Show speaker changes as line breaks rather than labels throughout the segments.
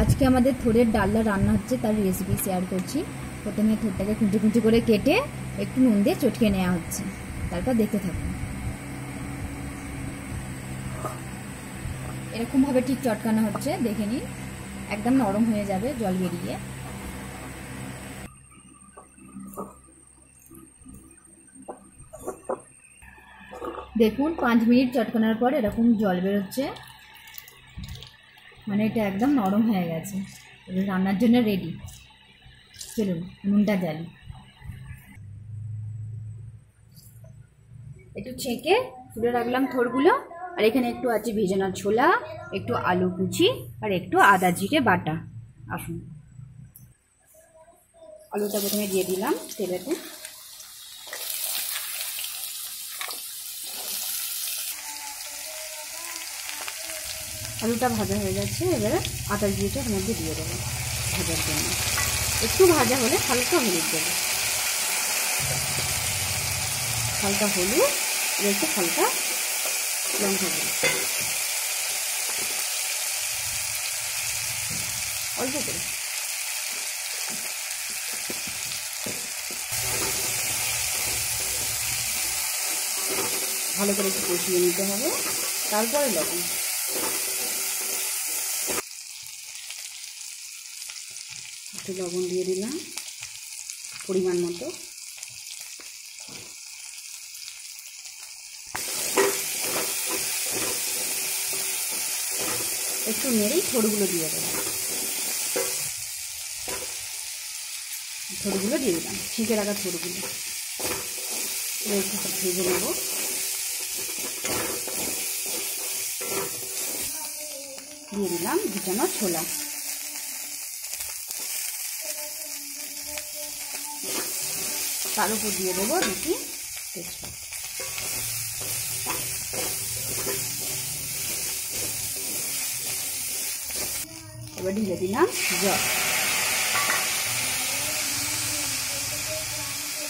আজকে আমাদের থোড়ের ডালনা রান্না হচ্ছে, তার রেসিপি শেয়ার করছি। প্রথমে থোড়টাকে কুচি কুচি করে কেটে একটু নুন দিয়ে চটকে নেওয়া হচ্ছে, তারপর দেখতে থাকুন। এরকমভাবে ঠিক চটকানো হচ্ছে, দেখে নিন, একদম নরম হয়ে যাবে জল বেরিয়ে। দেখুন 5 মিনিট চটকানোর পর এরকম জল বেরোচ্ছে, মানে এটা একদম নরম হয়ে গেছে, রান্নার জন্য রেডি। চলুন নুনটা জ্বালি। একটু ছেঁকে তুলে রাখলাম থোড়গুলো, আর এখানে একটু আছে ভেজানো ছোলা, একটু আলু কুচি, আর একটু আদা জিরে বাটা। আসুন, আলুটা প্রথমে দিয়ে দিলাম তেলেতে। আলুটা ভাজা হয়ে গেছে, এবারে আদা জিরেটা এর মধ্যে দিয়ে দেবো ভাজার জন্য। একটু ভাজা হলে হালকা হলুদ দেবো, হালকা হলুদ, একটু হালকা লঙ্কা দেবো, অল্প করে। ভালো করে একটু কষিয়ে নিতে হবে, তারপরে লবণ। একটু লবণ দিয়ে দিলাম পরিমাণ মতো। একটু নেড়েই থোড়গুলো দিয়ে দেবো, থোড়গুলো দিয়ে দিলাম, ছিঁকে রাখা থোড়গুলো একটু ভেজে নেব। দিয়ে দিলাম ভিজানো ছোলা, তার উপর দিয়ে দেবো দুটি তেজপাতা। এবার ঢেলে দিলাম জল,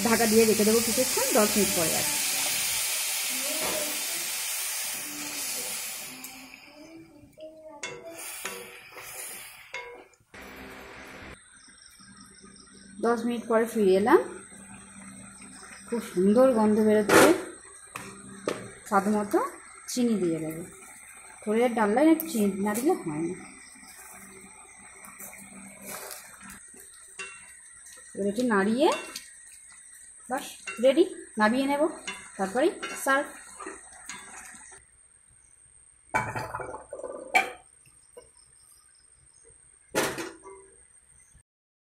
ঢাকা দিয়ে রেখে দেবো কিছুক্ষণ, 10 মিনিট পরে আছে। দশ মিনিট পরে ফিরে এলাম, খুব সুন্দর গন্ধ বেরোচ্ছে। স্বাদ মতো চিনি দিয়ে দেবো, থোড়ের ডালনায় একটু চিনি না দিলে হয় না। এবার একটু নাড়িয়ে বাস রেডি, নামিয়ে নেব, তারপরেই সার্ভ।